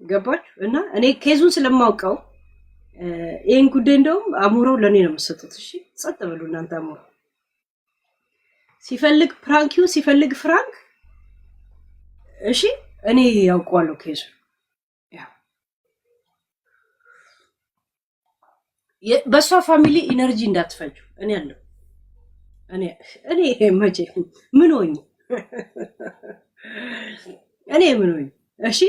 ገባችሁ? እና እኔ ኬዙን ስለማውቀው ይሄን ጉዳይ እንደውም አሞራው ለኔ ነው የምትሰጡት። እሺ ጸጥ በሉ እናንተ። አሞራው ሲፈልግ ፕራንኪው ሲፈልግ ፍራንክ። እሺ እኔ ያውቀዋለሁ ኬዙ። በሷ ፋሚሊ ኢነርጂ እንዳትፈጁ። እኔ አለው እኔ መቼ ምን ሆኝ እኔ ምን ሆኝ? እሺ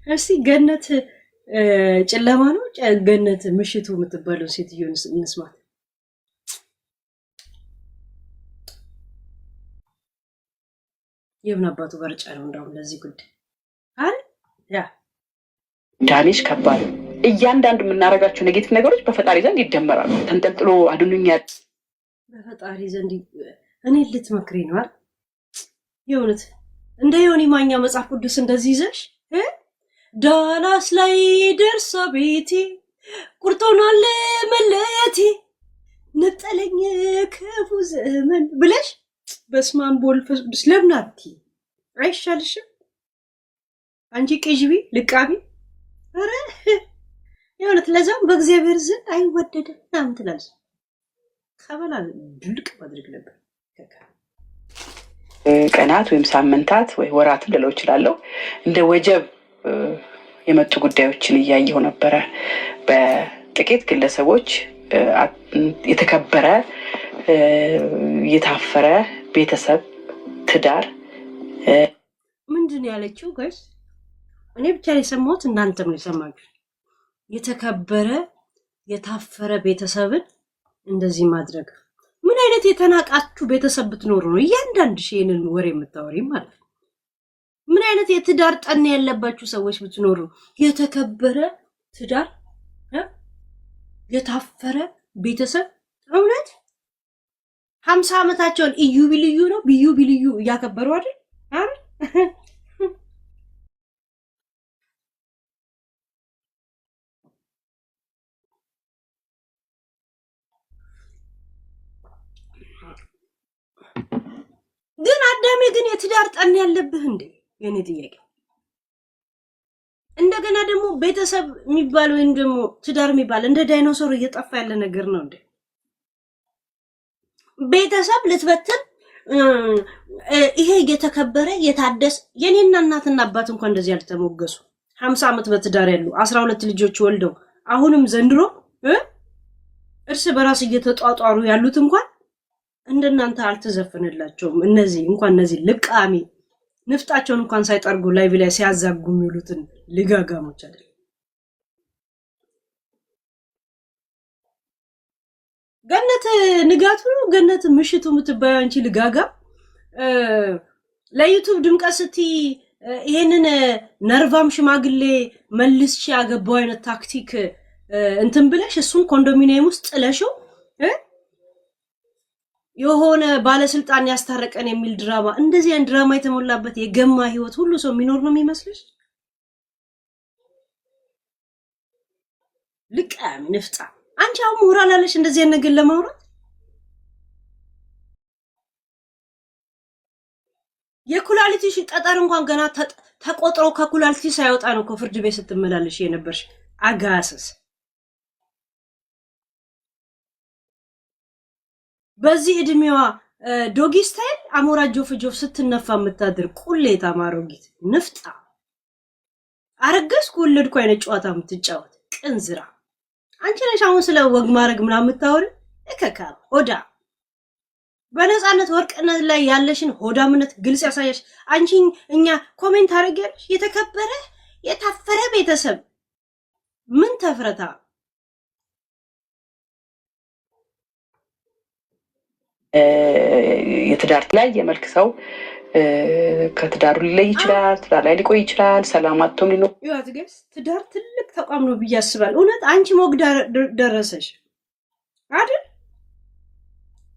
እሺ ገነት ጨለማ ነው ገነት ምሽቱ የምትባለው ሴትዮን እንስማት። የምን አባቱ በርጫ ነው እንደውም ለዚህ ጉዳይ አይደል? ያ ዳሜጅ ከባድ። እያንዳንዱ የምናደርጋቸው ኔጌቲቭ ነገሮች በፈጣሪ ዘንድ ይደመራሉ። ተንጠልጥሎ አድኑኛል በፈጣሪ ዘንድ እኔ ልትመክሪ ነው አይደል? የእውነት እንደ ዮኒ ማኛ መጽሐፍ ቅዱስ እንደዚህ ይዘሽ ዳላስ ላይ ደርሳ ቤቴ ቁርጦናል መለየቴ ነጠለኝ ክፉ ዘመን ብለሽ በስማን ቦልፈስ ቅዱስ ለምናቲ አይሻልሽም? አንቺ ቅጅቢ ልቃቢ አረ የእውነት ለዛም በእግዚአብሔር ዘንድ አይወደድም ምናምን ትላለች። ከበላ ድልቅ ማድረግ ነበር ቀናት ወይም ሳምንታት ወይ ወራትም ልለው እችላለሁ እንደ ወጀብ የመጡ ጉዳዮችን እያየሁ ነበረ። በጥቂት ግለሰቦች የተከበረ የታፈረ ቤተሰብ ትዳር ምንድን ያለችው ጋይስ? እኔ ብቻ የሰማሁት እናንተም ነው የሰማችሁት። የተከበረ የታፈረ ቤተሰብን እንደዚህ ማድረግ ምን አይነት የተናቃችሁ ቤተሰብ ብትኖሩ ነው እያንዳንድሽ ይሄንን ወሬ የምታወሪ ማለት ነው? ምን አይነት የትዳር ጠን ያለባችሁ ሰዎች ብትኖሩ የተከበረ ትዳር የታፈረ ቤተሰብ እውነት 50 ዓመታቸውን ኢዩቢልዩ ነው ቢዩቢልዩ እያከበሩ አይደል? ግን አዳሜ ግን የትዳር ጠን ያለብህ እንዴ? የኔ ጥያቄ እንደገና ደግሞ ቤተሰብ የሚባል ወይም ደግሞ ትዳር የሚባል እንደ ዳይኖሶር እየጠፋ ያለ ነገር ነው እንዴ? ቤተሰብ ልትበትን ይሄ የተከበረ የታደሰ የኔና እናትና አባት እንኳን እንደዚህ ያልተሞገሱ 50 ዓመት በትዳር ያሉ 12 ልጆች ወልደው አሁንም ዘንድሮ እርስ በራስ እየተጧጧሩ ያሉት እንኳን እንደናንተ አልተዘፈነላቸውም። እነዚህ ልቃሚ ንፍጣቸውን እንኳን ሳይጠርጉ ላይቭ ላይ ሲያዛጉ የሚሉትን ልጋጋሞች አይደል? ገነት ንጋቱ ነው ገነት ምሽቱ የምትባየው አንቺ ልጋጋ ለዩቲዩብ ድምቀት ስቲ ይሄንን ነርቫም ሽማግሌ መልስሽ ያገባው አይነት ታክቲክ እንትን ብለሽ እሱን ኮንዶሚኒየም ውስጥ ጥለሽው የሆነ ባለስልጣን ያስታረቀን የሚል ድራማ እንደዚህ አይነት ድራማ የተሞላበት የገማ ህይወት ሁሉ ሰው የሚኖር ነው የሚመስልሽ? ልቃሚ ንፍጣ አንቺ አሁን ሞራል አለሽ እንደዚህ አይነት ነገር ለማውራት? የኩላሊቲሽ ጠጠር እንኳን ገና ተቆጥሮ ከኩላሊቲ ሳይወጣ ነው ከፍርድ ቤት ስትመላለሽ የነበርሽ አጋሰስ። በዚህ እድሜዋ ዶጊ ስታይል አሞራ ጆፍ ስትነፋ የምታድር ቁሌታ ማሮጊት ንፍጣ አረገዝኩ ወለድኩ አይነት ጨዋታ የምትጫወት ቅንዝራ አንቺ ነሽ አሁን ስለ ወግ ማረግ ምናምን የምታወሪ እከካ ሆዳ በነፃነት ወርቅነት ላይ ያለሽን ሆዳምነት ግልጽ ያሳያሽ አንቺ እኛ ኮሜንት አረጋለሽ የተከበረ የታፈረ ቤተሰብ ምን ተፍረታ የትዳር ላይ የመልክ ሰው ከትዳሩ ሊለይ ይችላል፣ ትዳር ላይ ሊቆይ ይችላል፣ ሰላም አጥቶም ሊኖር ይዋት ገስ ትዳር ትልቅ ተቋም ነው ብዬ አስባለሁ። እውነት አንቺ ሞግ ደረሰሽ አይደል?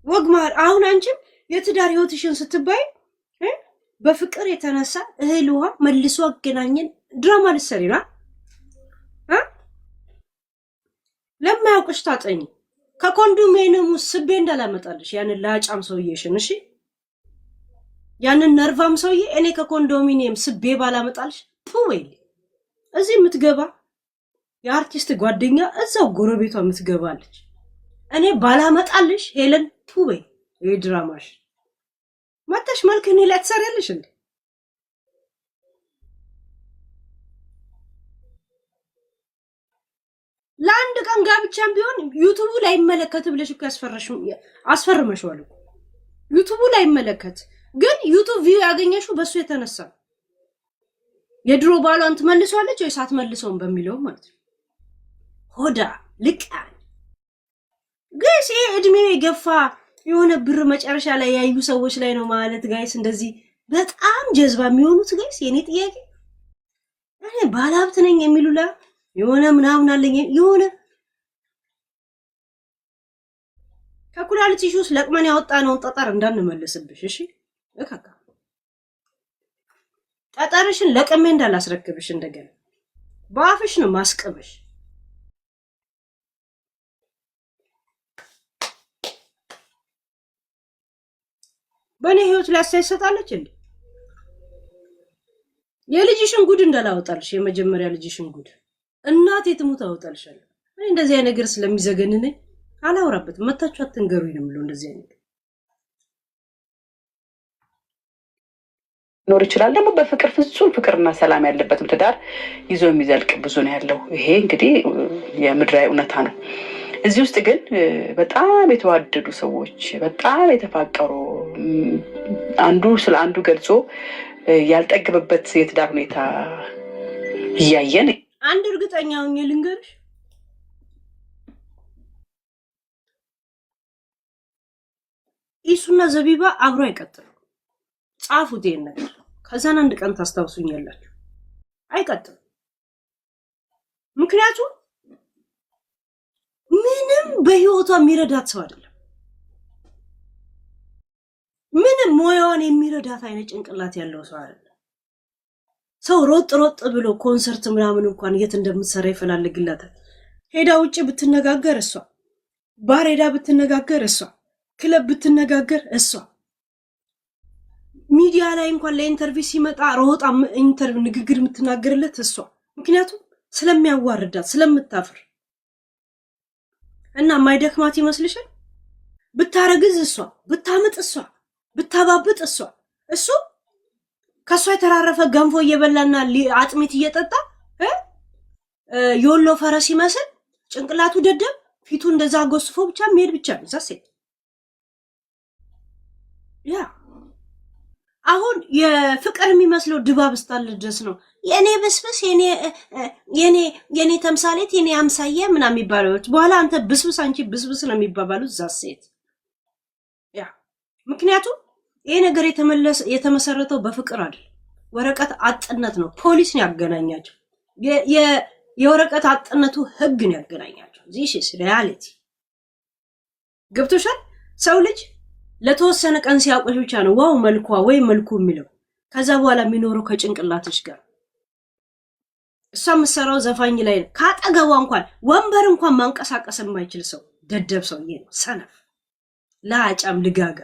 ወግ ማር አሁን አንቺም የትዳር ህይወትሽን ስትባይ በፍቅር የተነሳ እህል ውሃ መልሶ አገናኘን ድራማ ልትሰሪ ነው ለማያውቅሽ ታጠኝ ከኮንዶሚኒየሙ ስቤ እንዳላመጣልሽ ያን ላጫም ሰውዬሽን እሺ ያንን ነርቫም ሰውዬ እኔ ከኮንዶሚኒየም ስቤ ባላመጣልሽ ፑዌል እዚህ የምትገባ የአርቲስት ጓደኛ እዛው ጎረቤቷ የምትገባለች። እኔ ባላመጣልሽ ሄለን ፑዌል የድራማሽ መተሽ መልክ እኔ ላይ ትሰሪያለሽ እንዴ? ለአንድ ቀን ጋብቻም ቢሆን ዩቲዩብ ላይ ይመለከት ብለሽ እኮ አስፈርመሽዋል እኮ ዩቲዩብ ላይ ይመለከት። ግን ዩቲዩብ ቪው ያገኘሽው በሱ የተነሳ የድሮ ባሏን ትመልሷለች ወይ ሳትመልሰውም በሚለው ማለት ነው። ሆዳ ልቃን ጋይስ ይሄ እድሜው የገፋ የሆነ ብር መጨረሻ ላይ ያዩ ሰዎች ላይ ነው ማለት ጋይስ እንደዚህ በጣም ጀዝባ የሚሆኑት ጋይስ። የኔ ጥያቄ እኔ ባለሀብት ነኝ የሚሉላ የሆነ ምናምን አለኝ የሆነ ከኩላሊትሽ ውስጥ ለቅመን ያወጣነውን ጠጠር እንዳንመልስብሽ እሺ። እካካ ጠጠርሽን ለቅሜ እንዳላስረክብሽ እንደገና በአፍሽ ነው ማስቀብሽ። በእኔ ህይወት ላይ አስተያየታለች እንዴ? የልጅሽን ጉድ እንዳላወጣልሽ የመጀመሪያ ልጅሽን ጉድ እናቴ ትሙት አወጣልሻለሁ። እኔ እንደዚህ አይነት ነገር ስለሚዘገንነኝ አላወራበትም። መታችሁ አትንገሩኝ ነው የምለው። እንደዚህ አይነት ኖር ይችላል። ደግሞ በፍቅር ፍጹም ፍቅርና ሰላም ያለበትም ትዳር ይዞ የሚዘልቅ ብዙ ነው ያለው። ይሄ እንግዲህ የምድራዊ እውነታ ነው። እዚህ ውስጥ ግን በጣም የተዋደዱ ሰዎች በጣም የተፋቀሩ አንዱ ስለ አንዱ ገልጾ ያልጠገበበት የትዳር ሁኔታ እያየን አንድ እርግጠኛ ሆኜ ልንገርሽ ኢሱና ዘቢባ አብሮ አይቀጥሉ። ጻፉት ይሄን ነገር ከዛን አንድ ቀን ታስታውሱኛላችሁ። አይቀጥሉ። ምክንያቱም ምንም በህይወቷ የሚረዳት ሰው አይደለም። ምንም ሞያዋን የሚረዳት አይነት ጭንቅላት ያለው ሰው አይደለም። ሰው ሮጥ ሮጥ ብሎ ኮንሰርት ምናምን እንኳን የት እንደምትሰራ ይፈላልግላታል። ሄዳ ውጭ ብትነጋገር እሷ፣ ባር ሄዳ ብትነጋገር እሷ፣ ክለብ ብትነጋገር እሷ፣ ሚዲያ ላይ እንኳን ለኢንተርቪው ሲመጣ ሮጣ ኢንተርቪው ንግግር የምትናገርለት እሷ። ምክንያቱም ስለሚያዋርዳት ስለምታፍር እና ማይደክማት ይመስልሻል? ብታረግዝ እሷ፣ ብታምጥ እሷ፣ ብታባብጥ እሷ። እሱ ከሷ የተራረፈ ገንፎ እየበላና አጥሚት እየጠጣ የወሎ ፈረስ ይመስል ጭንቅላቱ ደደብ ፊቱ እንደዛ ጎስፎ ብቻ መሄድ ብቻ ነው ዛሴት። ያ አሁን የፍቅር የሚመስለው ድባብ ስታል ድረስ ነው የኔ ብስብስ የኔ ተምሳሌት የኔ አምሳየ ምናምን የሚባለው። በኋላ አንተ ብስብስ አንቺ ብስብስ ነው የሚባባሉት ዛሴት። ያ ምክንያቱም ይሄ ነገር የተመሰረተው በፍቅር አይደል፣ ወረቀት አጥነት ነው። ፖሊስ ነው ያገናኛቸው። የወረቀት አጥነቱ ህግ ነው ያገናኛቸው። ዚስ ሪያሊቲ ገብቶሻል? ሰው ልጅ ለተወሰነ ቀን ሲያውቅሽ ብቻ ነው ዋው መልኳ ወይ መልኩ የሚለው። ከዛ በኋላ የሚኖረው ከጭንቅላትሽ ጋር። እሷ የምትሰራው ዘፋኝ ላይ ነው። ካጠገቧ እንኳን ወንበር እንኳን ማንቀሳቀስ የማይችል ሰው ደደብ ሰውዬ ነው። ሰነፍ ለአጫም ልጋጋ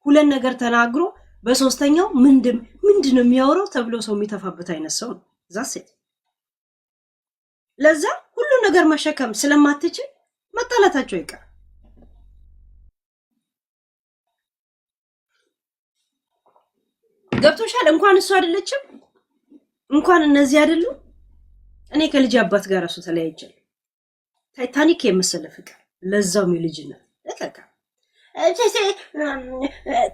ሁለት ነገር ተናግሮ በሶስተኛው ምንድነው የሚያወራው ተብሎ ሰው የሚተፋበት አይነት ሰው ነው ዛሴት። ለዛ ሁሉ ነገር መሸከም ስለማትችል መጣላታቸው አይቀር። ገብቶሻል? እንኳን እሱ አይደለችም እንኳን እነዚህ አይደሉ። እኔ ከልጅ አባት ጋር እሱ ተለያይቻለሁ። ታይታኒክ የመሰለ ፍቅር ለዛውም የልጅነት ለከካ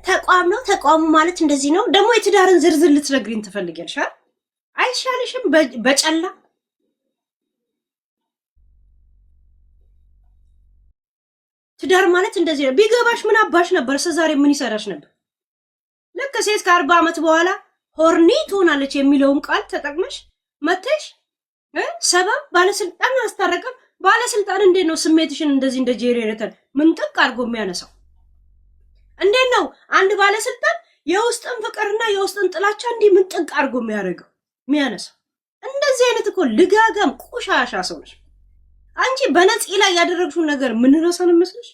ተቋም ነው። ተቋሙ ማለት እንደዚህ ነው። ደግሞ የትዳርን ዝርዝር ልትነግሪኝ ትፈልጊያለሽ? አይሻልሽም? በጨላ ትዳር ማለት እንደዚህ ነው። ቢገባሽ ምን አባሽ ነበር? ዛሬ ምን ይሰራሽ ነበር? ልክ ሴት ከ40 ዓመት በኋላ ሆርኒ ትሆናለች የሚለውን ቃል ተጠቅመሽ መተሽ ሰበብ ባለስልጣን አስታረቀም። ባለስልጣን እንዴት ነው ስሜትሽን እንደዚህ እንደ ጄኔሬተር ምንጥቅ አድርጎ የሚያነሳው? እንዴት ነው አንድ ባለስልጣን የውስጥን ፍቅርና የውስጥን ጥላቻ እንዲህ ምንጥቅ አድርጎ የሚያነሳው? እንደዚህ አይነት እኮ ልጋጋም ቆሻሻ ሰው ነሽ አንቺ። በነፂ ላይ ያደረግሽው ነገር ምን ረሳን መስልሽ?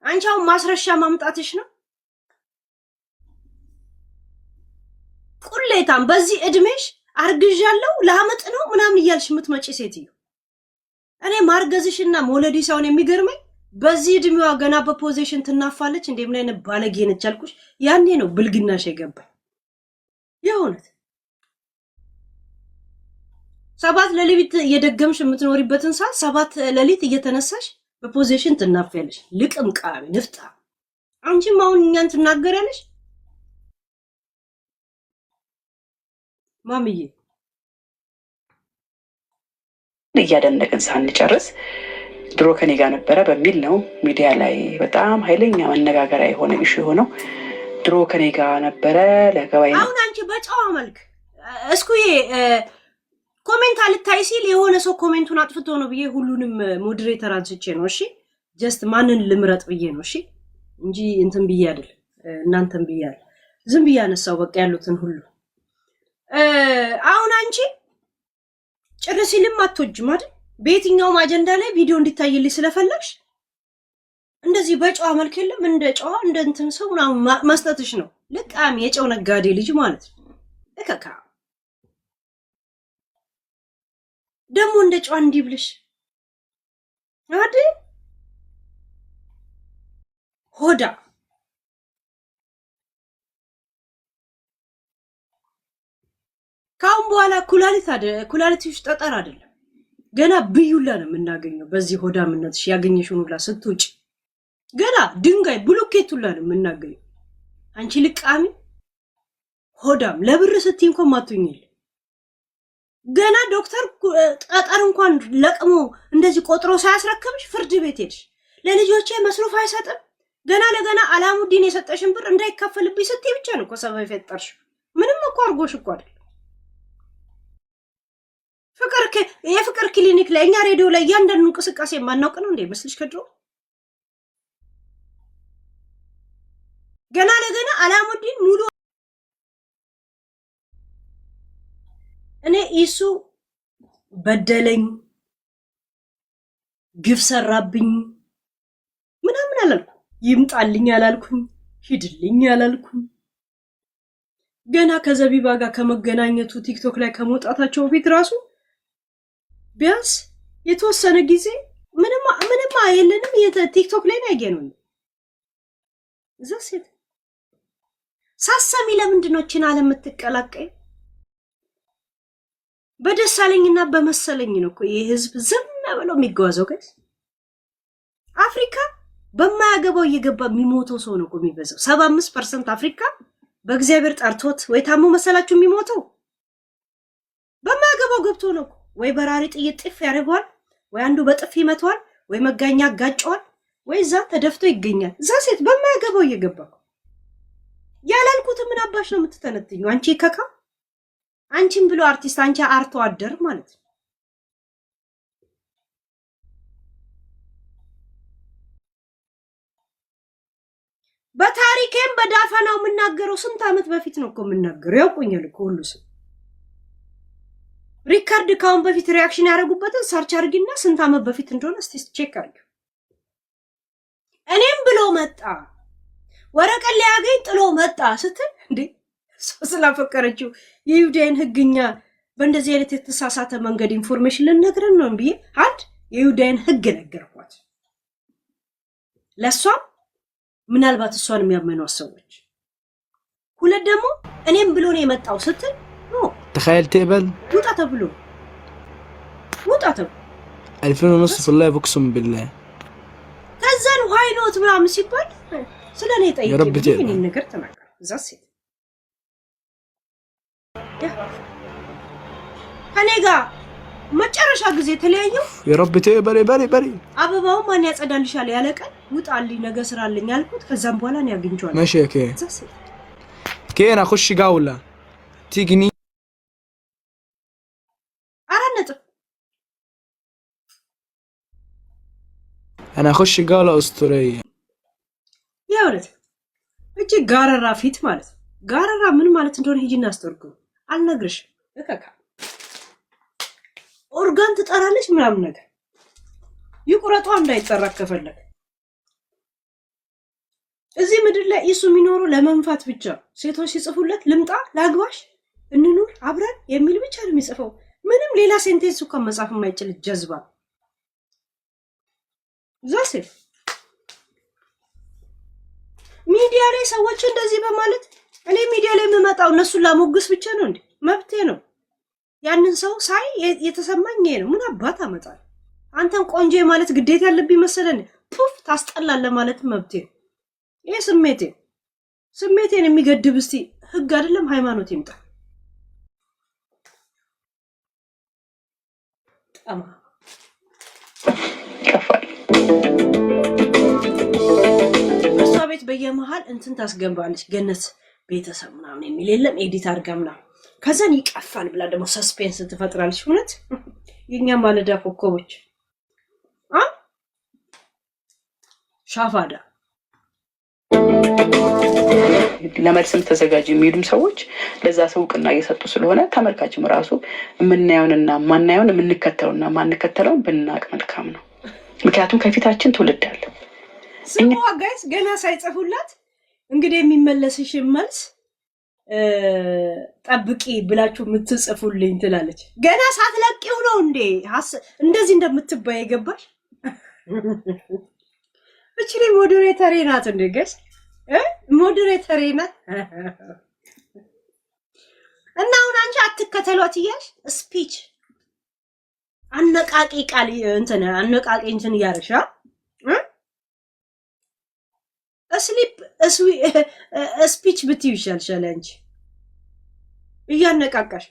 አንቺ አሁን ማስረሻ ማምጣትሽ ነው። ቁሌታም በዚህ እድሜሽ አርግዣለሁ ለአመጥ ነው ምናምን እያልሽ ምትመጪ ሴትዮ እኔ ማርገዝሽና ሞለዲ ሳይሆን የሚገርመኝ በዚህ እድሜዋ ገና በፖዚሽን ትናፋለች እንዴ ምን አይነት ባለጌ ነች አልኩሽ ያኔ ነው ብልግናሽ የገባኝ የሆነት 7 ሌሊት እየደገምሽ የምትኖሪበትን ሰዓት 7 ሌሊት እየተነሳሽ በፖዚሽን ትናፋለሽ ልቅም ቃሚ ንፍጣ አንቺም አሁን እኛን ትናገራለሽ ማሚዬ እያደነቅን ሳንጨርስ ድሮ ከኔ ጋር ነበረ በሚል ነው ሚዲያ ላይ በጣም ኃይለኛ መነጋገሪያ የሆነ ኢሹ ሆኖ ድሮ ከኔ ጋር ነበረ ለገባይ አሁን አንቺ በጫዋ መልክ እስኩዬ ኮሜንት አልታይ ሲል የሆነ ሰው ኮሜንቱን አጥፍቶ ነው ብዬ ሁሉንም ሞዴሬተር አንስቼ ነው እሺ ጀስት ማንን ልምረጥ ብዬ ነው እሺ እንጂ እንትን ብዬ አይደል እናንተም ብያል ዝም ብዬ አነሳው በቃ ያሉትን ሁሉ አሁን አንቺ ጭርሲልም አትወጅም አይደል በየትኛው አጀንዳ ላይ ቪዲዮ እንዲታይልኝ ስለፈለግሽ እንደዚህ በጫዋ መልክ የለም እንደ ጫዋ እንደ እንትን ሰው ማስተትሽ ነው ለቃሚ የጨው ነጋዴ ልጅ ማለት እከካ ደሞ እንደ ጫዋ እንዲብልሽ አይደል ሆዳ ካሁን በኋላ ኩላሊትሽ ጠጠር አይደለም ገና ብዩላ ነው የምናገኘው በዚህ ሆዳምነትሽ ያገኘሽውን ሁላ ስትውጪ ገና ድንጋይ ብሎኬት ሁላ ነው የምናገኘው አንቺ ልቃሚ ሆዳም ለብር ስትይ እንኳን ማቱኝል ገና ዶክተር ጠጠር እንኳን ለቅሞ እንደዚህ ቆጥሮ ሳያስረክብሽ ፍርድ ቤት ሄድሽ ለልጆቼ መስሩፍ አይሰጥም ገና ለገና አላሙዲን የሰጠሽን ብር እንዳይከፈልብኝ ስትይ ብቻ ነው ኮሰበይ ፈጠርሽ ምንም እኮ አርጎሽ እኮ አይደል የፍቅር ክሊኒክ ላይ እኛ ሬዲዮ ላይ ያንደን እንቅስቃሴ ማናውቅ ነው እንዴ መስልሽ ከድሮ ገና ለገና አላሙዲን ሙሉ እኔ ኢሱ በደለኝ ግፍ ሰራብኝ ምናምን አላልኩ ይምጣልኝ አላልኩኝ ሂድልኝ አላልኩኝ ገና ከዘቢባ ጋር ከመገናኘቱ ቲክቶክ ላይ ከመውጣታቸው በፊት ራሱ ቢያንስ የተወሰነ ጊዜ ምንም አይልንም ቲክቶክ ላይ ነው ያገኘው ዘሴት ሳሰሚ ለምንድን ነው እቺን ዓለም የምትቀላቀይ በደሳለኝና በመሰለኝ ነው እኮ ይሄ ህዝብ ዝም ብሎ የሚጓዘው ጋር አፍሪካ በማያገባው እየገባ የሚሞተው ሰው ነው እኮ የሚበዛው 75% አፍሪካ በእግዚአብሔር ጠርቶት ወይ ታሞ መሰላችሁ የሚሞተው በማያገባው ገብቶ ነው ወይ በራሪ ጥይት ጥፍ ያደርገዋል ወይ አንዱ በጥፍ ይመታዋል ወይ መጋኛ ጋጫዋል ወይ ዛ ተደፍቶ ይገኛል ዛ ሴት በማያገባው እየገባ ያላልኩት ምን አባሽ ነው የምትተነትኙ አንቺ ከካ አንቺም ብሎ አርቲስት አንቺ አርቶ አደር ማለት በታሪኬም በዳፈናው የምናገረው ስንት አመት በፊት ነው እኮ የምናገረው ያውቁኛል እኮ ሁሉስ ሪካርድ ካውን በፊት ሪአክሽን ያደረጉበትን ሰርች አድርጊና ስንት አመት በፊት እንደሆነ እስቲ ቼክ አድርጊ እኔም ብሎ መጣ ወረቀት ሊያገኝ ጥሎ መጣ ስትል እንዴ ሰው ስላፈቀረችው የይሁዳን ህግኛ በእንደዚህ አይነት የተሳሳተ መንገድ ኢንፎርሜሽን ልነግረን ነው እንዴ አንድ የይሁዳን ህግ ነገርኳት ለሷ ምናልባት እሷን የሚያመኑ ሰዎች ሁለት ደግሞ እኔም ብሎ ነው የመጣው ስትል ነው تخيل تقبل وطا تبلو 2000 في اللايف اقسم بالله كزن واي نوت ምናምን ሲባል ስለኔ ጠይቄ يا رب تقبل እኔ ነገር ተናገር ዛሴ ከኔጋ መጨረሻ ጊዜ ተለያየው يا رب تقبل بري አበባው ማን ያጸዳልሻል ያለቀን ውጣልኝ ነገ ስራልኝ አልኩት ከዛም በኋላ ነው ያገኘው ماشي كين اخش جوله تيجي انا اخش جوله اسطوريه يا ولد እቺ ጋራራ ፊት ማለት ጋራራ ምን ማለት እንደሆነ ሂጂና አስተርጉም አልነግርሽ እከካ ኦርጋን ትጠራለሽ ምናምን ነገር ይቁረጧ እንዳይጠራ ከፈለክ እዚህ ምድር ላይ እሱ የሚኖረው ለመንፋት ብቻ። ሴቶች ሲጽፉለት ልምጣ ላግባሽ እንኑር አብረን የሚል ብቻ ነው የሚጽፈው። ምንም ሌላ ሴንቴንስ እንኳን መጻፍ የማይችል ጀዝባ ዛሴ ሚዲያ ላይ ሰዎች እንደዚህ በማለት እኔ ሚዲያ ላይ የምመጣው እነሱን ላሞግስ ብቻ ነው እንዴ? መብቴ ነው። ያንን ሰው ሳይ የተሰማኝ ነው። ምን አባት አመጣል? አንተን ቆንጆ ማለት ግዴታ ያለብኝ መሰለን? ፑፍ ታስጠላለህ ማለት መብቴ ነው። ይሄ ስሜቴን የሚገድብ እስቲ ህግ አይደለም ሃይማኖት ይምጣ። ጠማ ከፋል እሷ ቤት በየመሃል እንትን ታስገባለች። ገነት ቤተሰብ ምናምን የሚል የለም ኤዲት አድርጋ ምናምን ከዛን ይቀፋል ብላ ደግሞ ሰስፔንስ ትፈጥራለች። እውነት የኛ ማለዳ ኮከቦች ሻፋዳ ለመልስም ተዘጋጅ የሚሉም ሰዎች ለዛ ሰው እውቅና እየሰጡ ስለሆነ ተመልካችም ራሱ የምናየውንና ማናየውን የምንከተለውና ማንከተለውን ብናቅ መልካም ነው። ምክንያቱም ከፊታችን ትውልድ አለ። ስሟ ጋይስ ገና ሳይጽፉላት እንግዲህ የሚመለስሽን መልስ ጠብቂ ብላችሁ የምትጽፉልኝ ትላለች። ገና ሳትለቂው ነው እንዴ እንደዚህ እንደምትባይ ገባሽ? እቺ ሞዴሬተር ናት እንዴ ጋይስ? ሞዴሬተር ናት። እና አሁን አንቺ አትከተሏት እያልሽ ስፒች አነቃቂ ቃል እንትን አነቃቂ እንትን እያረሻ ስፒች ብትይ ይሻልሻል። አንቺ እያነቃቃሽ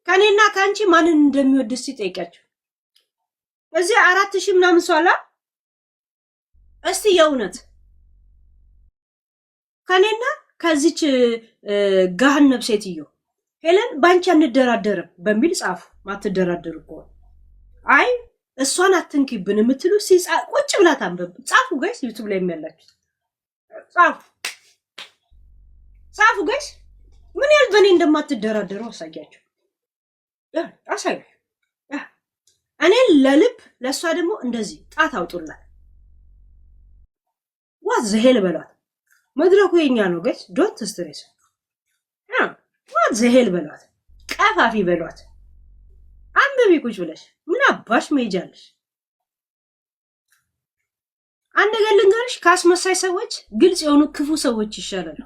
ከኔና ከአንቺ ማንን እንደሚወድ እስቲ ጠይቂያቸው። እዚህ 4000 ምናምን ሰው አላ እስቲ የእውነት ከኔና ከዚች ጋህነብ ሴትዮ ሄለን ባንቺ አንደራደርም በሚል ጻፉ። ማትደራደሩ ከሆነ አይ እሷን አትንኪብን የምትሉ ቁጭ ብላ ታንበብ ጻፉ። ጋይስ ዩቲዩብ ላይ የሚያላችሁ ጻፉ ጋይስ። ምን ያህል በእኔ እንደማትደራደሩ አሳያችሁ። አሳዩ። እኔ ለልብ ለእሷ ደግሞ እንደዚህ ጣት አውጡላት። ዋት ዘሄል በሏት። መድረኩ የኛ ነው ጋይስ። ዶንት ስትሬስ። ዋት ዘሄል በሏት። ቀፋፊ በሏት። አንብቢ ቁጭ ብለሽ ምን አባሽ መሄጃለሽ? አንድ ነገር ልንገርሽ፣ ካስመሳይ ሰዎች ግልጽ የሆኑ ክፉ ሰዎች ይሻላሉ።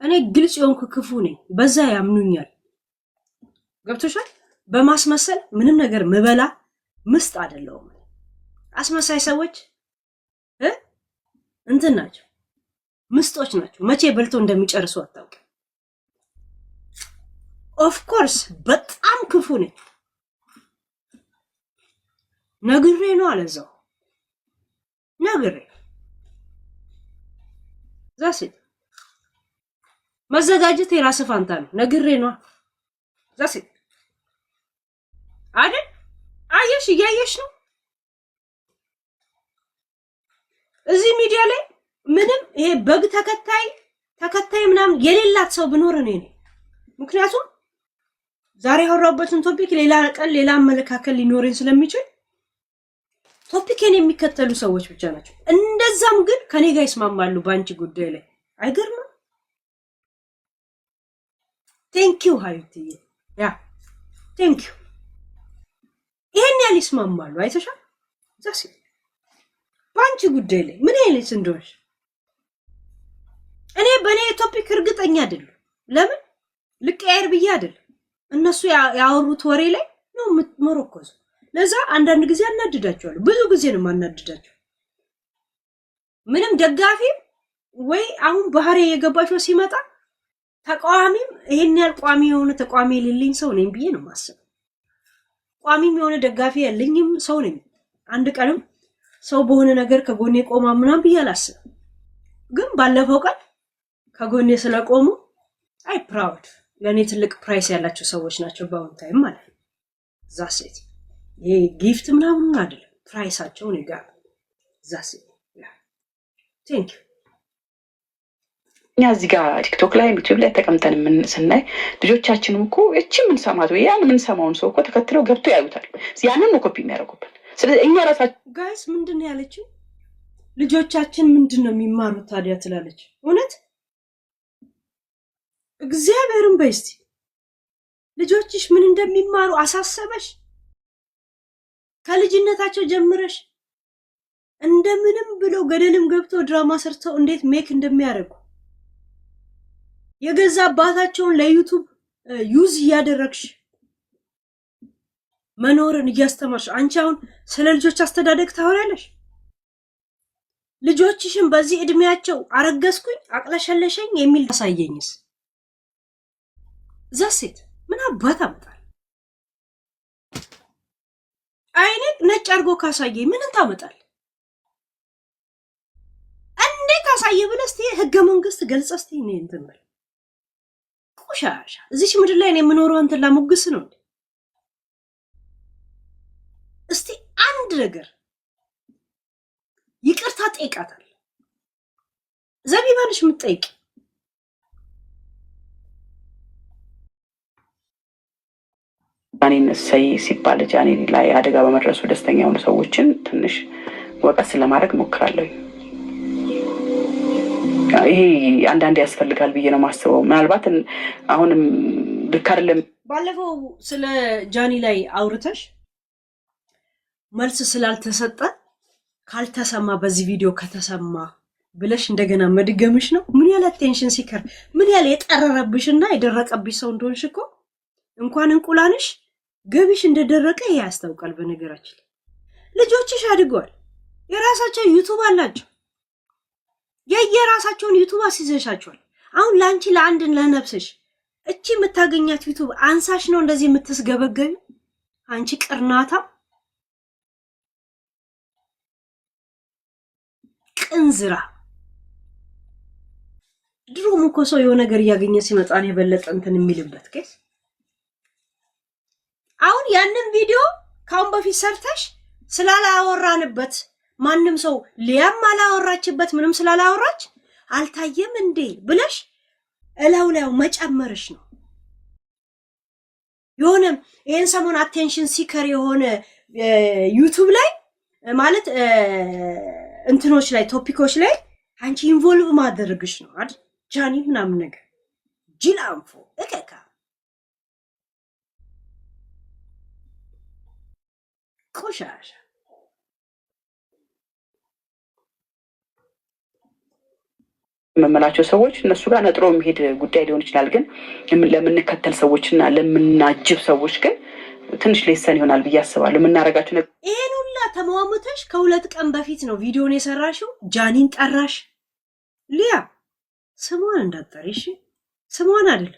እኔ ግልጽ የሆንኩ ክፉ ነኝ፣ በዛ ያምኑኛል። ገብቶሻል? በማስመሰል ምንም ነገር ምበላ ምስጥ አይደለሁም። አስመሳይ ሰዎች እንትን ናቸው፣ ምስጦች ናቸው። መቼ በልተው እንደሚጨርሱ አታውቅም። ኦፍ ኮርስ በጣም ክፉ ነኝ፣ ነግሬ ነው አለዛው ነግሬ ዛሴ መዘጋጀት የራስ ፋንታ ነው። ነግሬ ነው ዛሴ አይደል? አየሽ፣ እያየሽ ነው። እዚህ ሚዲያ ላይ ምንም ይሄ በግ ተከታይ ምናምን የሌላት ሰው ብኖር እኔ ነኝ። ምክንያቱም ዛሬ ያወራሁበትን ቶፒክ ሌላ ቀን ሌላ አመለካከት ሊኖረኝ ስለሚችል ቶፒክን የሚከተሉ ሰዎች ብቻ ናቸው። እንደዛም ግን ከኔ ጋር ይስማማሉ በአንቺ ጉዳይ ላይ። አይገርምም? ቴንኪው ሀዩትዬ፣ ያ ቴንኪው። ይሄን ያህል ይስማማሉ። አይተሻል? ዛሲ በአንቺ ጉዳይ ላይ ምን አይነት እንደሆነሽ እኔ በእኔ ቶፒክ እርግጠኛ አይደለም። ለምን ልቀያየር ብዬ አይደለም። እነሱ ያወሩት ወሬ ላይ ነው መረኮዙ። ለዛ አንዳንድ ጊዜ አናድዳቸዋለሁ። ብዙ ጊዜ ነው ማናድዳቸው። ምንም ደጋፊ ወይ አሁን ባህሪ የገባቸው ሲመጣ ተቃዋሚም ይሄን ያህል ቋሚ የሆነ ተቃዋሚ የሌለኝ ሰው ነኝ ብዬ ነው ማሰብ። ቋሚም የሆነ ደጋፊ ያለኝም ሰው ነኝ። አንድ ቀንም ሰው በሆነ ነገር ከጎኔ ቆማ ምናምን ብዬ አላስብም። ግን ባለፈው ቀን ከጎኔ ስለቆሙ አይ ፕራውድ። ለኔ ትልቅ ፕራይስ ያላቸው ሰዎች ናቸው በአሁን ታይም ማለት ነው። ዛሴት ይሄ ጊፍት ምናምን አይደለም፣ ፕራይሳቸው ነው ጋር ዛሴት ያ ቴንክ ዩ። እኛ እዚህ ጋር ቲክቶክ ላይ ዩቲዩብ ላይ ተቀምጠን ስናይ ልጆቻችንም እኮ እቺ ምን ሰማት ወይ ያን ምን ሰማውን ሰው እኮ ተከትለው ገብቶ ያዩታል። ያንን ነው ኮፒ የሚያደርጉብን። ስለዚህ እኛ ራሳችን ጋይስ ምንድነው ያለችው? ልጆቻችን ምንድነው የሚማሩት ታዲያ ትላለች። እውነት እግዚአብሔርን በስቲ ልጆችሽ ምን እንደሚማሩ አሳሰበሽ? ከልጅነታቸው ጀምረሽ እንደምንም ብለው ገደልም ገብተው ድራማ ሰርተው እንዴት ሜክ እንደሚያደርጉ የገዛ አባታቸውን ለዩቲዩብ ዩዝ እያደረግሽ መኖርን እያስተማርሽ አንቺ አሁን ስለ ልጆች አስተዳደግ ታወሪያለሽ? ልጆችሽን በዚህ እድሜያቸው አረገዝኩኝ አቅለሸለሸኝ የሚል ታሳየኝስ? ዘሴት ምን አባት አመጣል? አይኔ ነጭ አርጎ ካሳየኝ ምን ታመጣል? እንዴት አሳየ ብለህ እስቲ ህገ መንግስት ገልጸህ እስቲ እኔ እንትን በል ቆሻሻ። እዚች ምድር ላይ እኔ የምኖረው አንተን ላሞግስ ነው። እስቲ አንድ ነገር ይቅርታ ጠይቃታል። ዘቢባንሽ የምትጠይቂ ጃኒን እሰይ ሲባል ጃኒ ላይ አደጋ በመድረሱ ደስተኛ የሆኑ ሰዎችን ትንሽ ወቀስ ለማድረግ ሞክራለሁ። ይሄ አንዳንዴ ያስፈልጋል ብዬ ነው ማስበው። ምናልባት አሁንም ልክ አይደለም። ባለፈው ስለ ጃኒ ላይ አውርተሽ መልስ ስላልተሰጠ ካልተሰማ በዚህ ቪዲዮ ከተሰማ ብለሽ እንደገና መድገምሽ ነው። ምን ያለ ቴንሽን ሲከር ምን ያለ የጠረረብሽና የደረቀብሽ ሰው እንደሆንሽ እኮ እንኳን እንቁላልሽ ገቢሽ እንደደረቀ ያስታውቃል። በነገራችን ልጆችሽ አድገዋል። የራሳቸው ዩቲዩብ አላቸው። የየራሳቸውን ዩቲዩብ አስይዘሻቸዋል። አሁን ላንቺ ለአንድ ለነፍስሽ እቺ የምታገኛት ዩቲዩብ አንሳሽ ነው እንደዚህ የምትስገበገቢ? አንቺ ቅርናታ ቅንዝራ። ድሮም እኮ ሰው የሆነ ነገር እያገኘ ሲመጣን የበለጠ እንትን የሚልበት ኬስ። አሁን ያንን ቪዲዮ ካሁን በፊት ሰርተሽ ስላላወራንበት ማንም ሰው ሊያም አላወራችበት ምንም ስላላወራች አልታየም እንዴ ብለሽ እላው ላይ መጨመርሽ ነው። የሆነ ይሄን ሰሞን አቴንሽን ሲከር የሆነ ዩቲዩብ ላይ ማለት እንትኖች ላይ ቶፒኮች ላይ አንቺ ኢንቮልቭ ማድረግሽ ነው አይደል? ጃኒ ምናምን ነገር ጅላንፎ እከካ ቆሻሻ መመላቸው ሰዎች እነሱ ጋር ነጥሮ የሚሄድ ጉዳይ ሊሆን ይችላል። ግን ለምንከተል ሰዎችና ለምናጅብ ሰዎች ግን ትንሽ ሌሰን ይሆናል ብዬ አስባለሁ። የምናረጋቸው ነገር ይሄን ሁላ ተመዋሙተሽ ከሁለት ቀን በፊት ነው ቪዲዮን የሰራሽው። ጃኒን ጠራሽ። ሊያ ስሟን እንዳትጠሪሽ፣ ስሟን አይደል